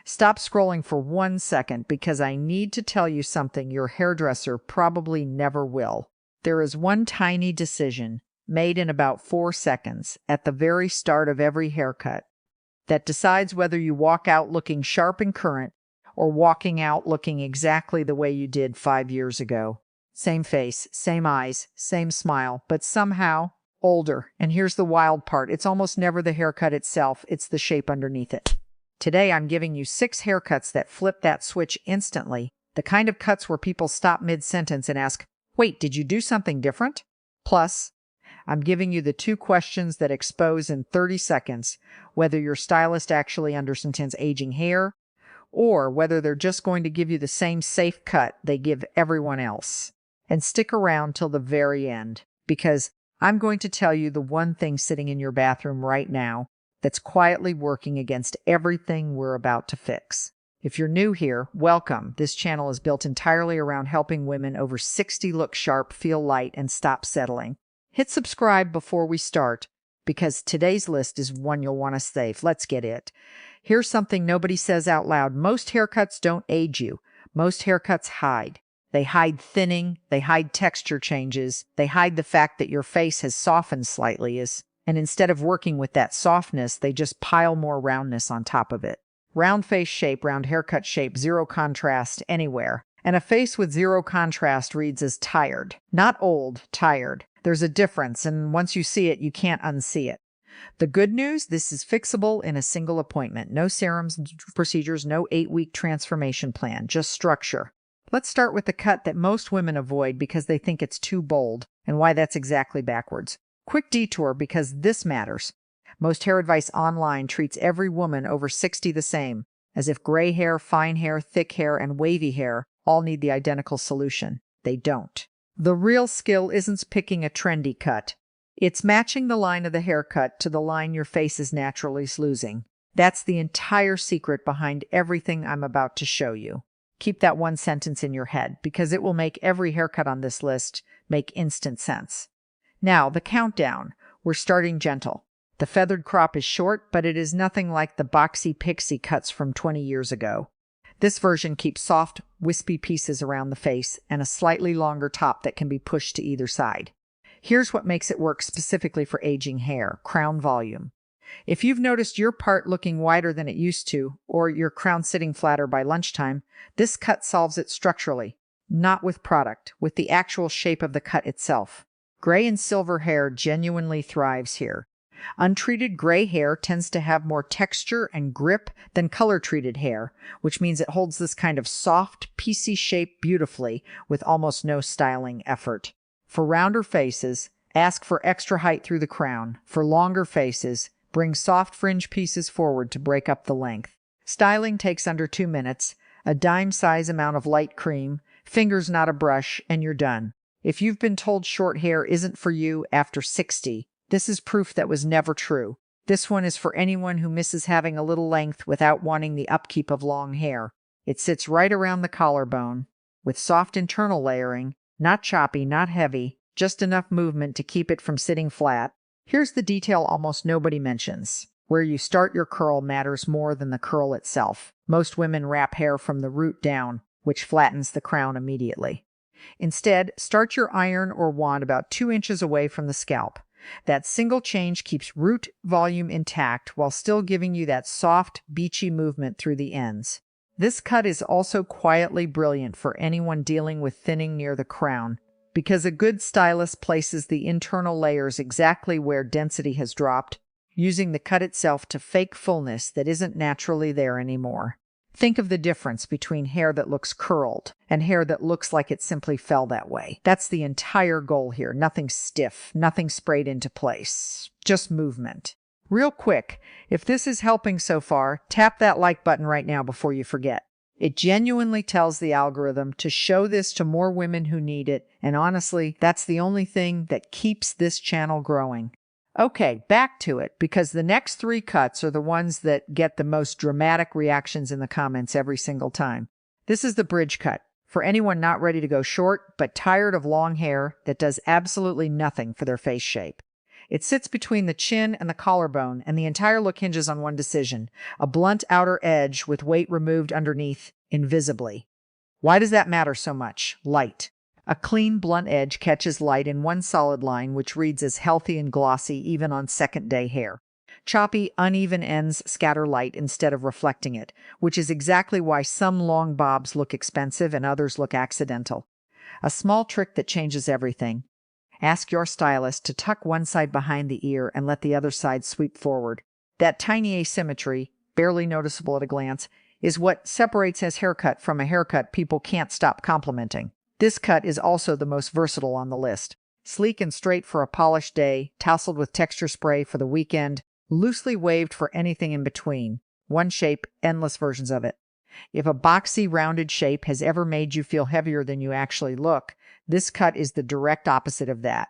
Stop scrolling for 1 second because I need to tell you something your hairdresser probably never will. There is one tiny decision made in about 4 seconds at the very start of every haircut that decides whether you walk out looking sharp and current or walking out looking exactly the way you did 5 years ago. Same face, same eyes, same smile, but somehow older. And here's the wild part. It's almost never the haircut itself, it's the shape underneath it. Today, I'm giving you 6 haircuts that flip that switch instantly. The kind of cuts where people stop mid-sentence and ask, "Wait, did you do something different?" Plus, I'm giving you the 2 questions that expose in 30 seconds whether your stylist actually understands aging hair or whether they're just going to give you the same safe cut they give everyone else. And stick around till the very end, because I'm going to tell you the one thing sitting in your bathroom right now that's quietly working against everything we're about to fix. If you're new here, welcome. This channel is built entirely around helping women over 60 look sharp, feel light, and stop settling. Hit subscribe before we start, because today's list is one you'll want to save. Let's get it. Here's something nobody says out loud. Most haircuts don't age you. Most haircuts hide. They hide thinning, they hide texture changes, they hide the fact that your face has softened slightly, and instead of working with that softness, they just pile more roundness on top of it. Round face shape, round haircut shape, zero contrast anywhere. And a face with zero contrast reads as tired. Not old, tired. There's a difference, and once you see it, you can't unsee it. The good news, this is fixable in a single appointment. No serums, procedures, no 8-week transformation plan, just structure. Let's start with the cut that most women avoid because they think it's too bold, and why that's exactly backwards. Quick detour because this matters. Most hair advice online treats every woman over 60 the same, as if gray hair, fine hair, thick hair, and wavy hair all need the identical solution. They don't. The real skill isn't picking a trendy cut. It's matching the line of the haircut to the line your face is naturally losing. That's the entire secret behind everything I'm about to show you. Keep that one sentence in your head, because it will make every haircut on this list make instant sense. Now, the countdown. We're starting gentle. The feathered crop is short, but it is nothing like the boxy pixie cuts from 20 years ago. This version keeps soft, wispy pieces around the face and a slightly longer top that can be pushed to either side. Here's what makes it work specifically for aging hair: crown volume. If you've noticed your part looking wider than it used to, or your crown sitting flatter by lunchtime, this cut solves it structurally, not with product, with the actual shape of the cut itself. Gray and silver hair genuinely thrives here. Untreated gray hair tends to have more texture and grip than color-treated hair, which means it holds this kind of soft, piecey shape beautifully with almost no styling effort. For rounder faces, ask for extra height through the crown. For longer faces, bring soft fringe pieces forward to break up the length. Styling takes under 2 minutes, a dime-size amount of light cream, fingers not a brush, and you're done. If you've been told short hair isn't for you after 60, this is proof that was never true. This one is for anyone who misses having a little length without wanting the upkeep of long hair. It sits right around the collarbone, with soft internal layering, not choppy, not heavy, just enough movement to keep it from sitting flat. Here's the detail almost nobody mentions. Where you start your curl matters more than the curl itself. Most women wrap hair from the root down, which flattens the crown immediately. Instead, start your iron or wand about 2 inches away from the scalp. That single change keeps root volume intact while still giving you that soft, beachy movement through the ends. This cut is also quietly brilliant for anyone dealing with thinning near the crown, because a good stylist places the internal layers exactly where density has dropped, using the cut itself to fake fullness that isn't naturally there anymore. Think of the difference between hair that looks curled and hair that looks like it simply fell that way. That's the entire goal here. Nothing stiff, nothing sprayed into place, just movement. Real quick, if this is helping so far, tap that like button right now before you forget. It genuinely tells the algorithm to show this to more women who need it, and honestly, that's the only thing that keeps this channel growing. Okay, back to it, because the next 3 cuts are the ones that get the most dramatic reactions in the comments every single time. This is the bridge cut, for anyone not ready to go short, but tired of long hair that does absolutely nothing for their face shape. It sits between the chin and the collarbone, and the entire look hinges on one decision: a blunt outer edge with weight removed underneath invisibly. Why does that matter so much? Light. A clean, blunt edge catches light in one solid line, which reads as healthy and glossy even on second-day hair. Choppy, uneven ends scatter light instead of reflecting it, which is exactly why some long bobs look expensive and others look accidental. A small trick that changes everything. Ask your stylist to tuck one side behind the ear and let the other side sweep forward. That tiny asymmetry, barely noticeable at a glance, is what separates his haircut from a haircut people can't stop complimenting. This cut is also the most versatile on the list. Sleek and straight for a polished day, tousled with texture spray for the weekend, loosely waved for anything in between. One shape, endless versions of it. If a boxy, rounded shape has ever made you feel heavier than you actually look, this cut is the direct opposite of that.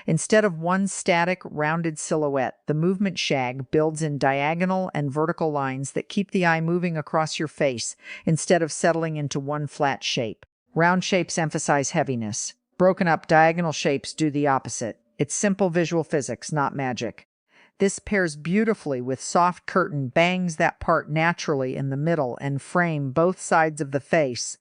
Instead of one static, rounded silhouette, the movement shag builds in diagonal and vertical lines that keep the eye moving across your face instead of settling into one flat shape. Round shapes emphasize heaviness. Broken up diagonal shapes do the opposite. It's simple visual physics, not magic. This pairs beautifully with soft curtain, bangs that part naturally in the middle and frame both sides of the face,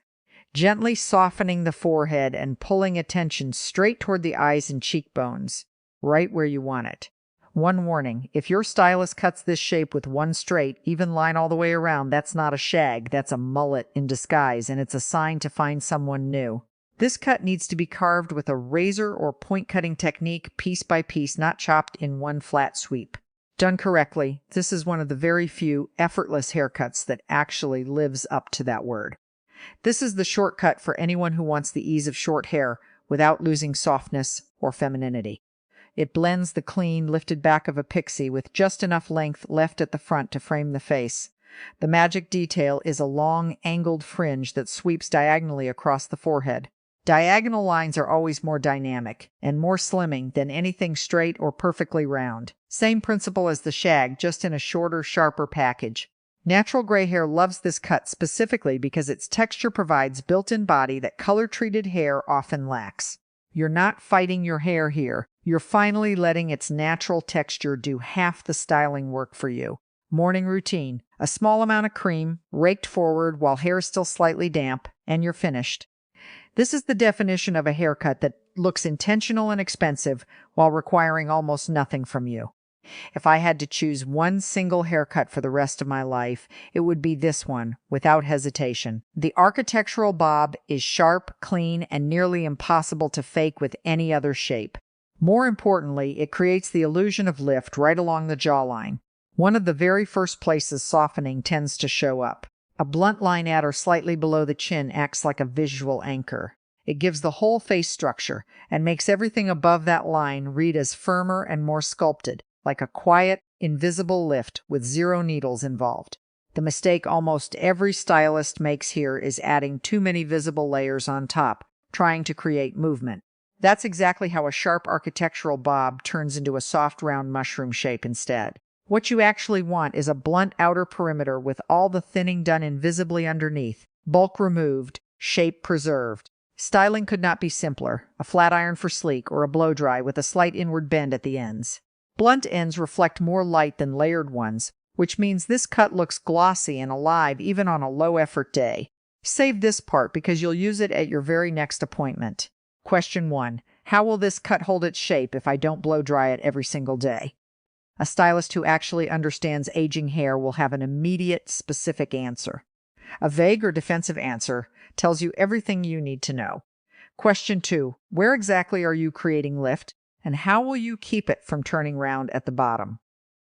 gently softening the forehead and pulling attention straight toward the eyes and cheekbones, right where you want it. One warning: if your stylist cuts this shape with one straight, even line all the way around, that's not a shag, that's a mullet in disguise, and it's a sign to find someone new. This cut needs to be carved with a razor or point cutting technique, piece by piece, not chopped in one flat sweep. Done correctly, this is one of the very few effortless haircuts that actually lives up to that word. This is the shortcut for anyone who wants the ease of short hair without losing softness or femininity. It blends the clean, lifted back of a pixie with just enough length left at the front to frame the face. The magic detail is a long, angled fringe that sweeps diagonally across the forehead. Diagonal lines are always more dynamic and more slimming than anything straight or perfectly round. Same principle as the shag, just in a shorter, sharper package. Natural gray hair loves this cut specifically because its texture provides built-in body that color-treated hair often lacks. You're not fighting your hair here. You're finally letting its natural texture do half the styling work for you. Morning routine: a small amount of cream, raked forward while hair is still slightly damp, and you're finished. This is the definition of a haircut that looks intentional and expensive while requiring almost nothing from you. If I had to choose one single haircut for the rest of my life, it would be this one, without hesitation. The architectural bob is sharp, clean, and nearly impossible to fake with any other shape. More importantly, it creates the illusion of lift right along the jawline. One of the very first places softening tends to show up. A blunt line at or slightly below the chin acts like a visual anchor. It gives the whole face structure and makes everything above that line read as firmer and more sculpted, like a quiet, invisible lift with zero needles involved. The mistake almost every stylist makes here is adding too many visible layers on top, trying to create movement. That's exactly how a sharp architectural bob turns into a soft round mushroom shape instead. What you actually want is a blunt outer perimeter with all the thinning done invisibly underneath, bulk removed, shape preserved. Styling could not be simpler: a flat iron for sleek or a blow dry with a slight inward bend at the ends. Blunt ends reflect more light than layered ones, which means this cut looks glossy and alive even on a low-effort day. Save this part because you'll use it at your very next appointment. Question 1. How will this cut hold its shape if I don't blow dry it every single day? A stylist who actually understands aging hair will have an immediate, specific answer. A vague or defensive answer tells you everything you need to know. Question 2. Where exactly are you creating lift, and how will you keep it from turning round at the bottom?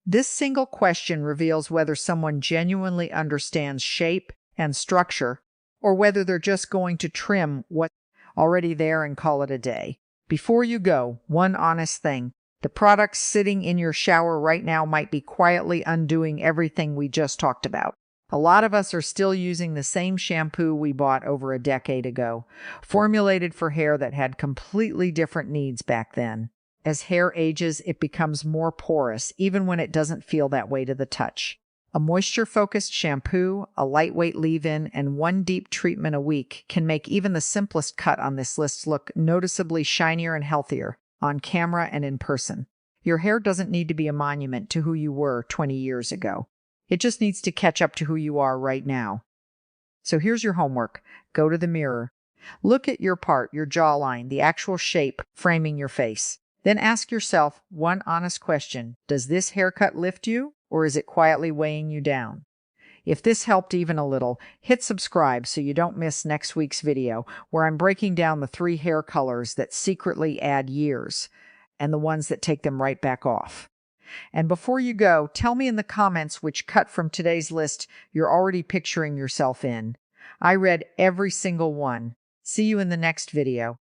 This single question reveals whether someone genuinely understands shape and structure, or whether they're just going to trim what's already there and call it a day. Before you go, one honest thing: the products sitting in your shower right now might be quietly undoing everything we just talked about. A lot of us are still using the same shampoo we bought over a decade ago, formulated for hair that had completely different needs back then. As hair ages, it becomes more porous, even when it doesn't feel that way to the touch. A moisture-focused shampoo, a lightweight leave-in, and one deep treatment a week can make even the simplest cut on this list look noticeably shinier and healthier, on camera and in person. Your hair doesn't need to be a monument to who you were 20 years ago. It just needs to catch up to who you are right now. So here's your homework. Go to the mirror. Look at your part, your jawline, the actual shape framing your face. Then ask yourself one honest question. Does this haircut lift you, or is it quietly weighing you down? If this helped even a little, hit subscribe so you don't miss next week's video, where I'm breaking down the 3 hair colors that secretly add years and the ones that take them right back off. And before you go, tell me in the comments which cut from today's list you're already picturing yourself in. I read every single one. See you in the next video.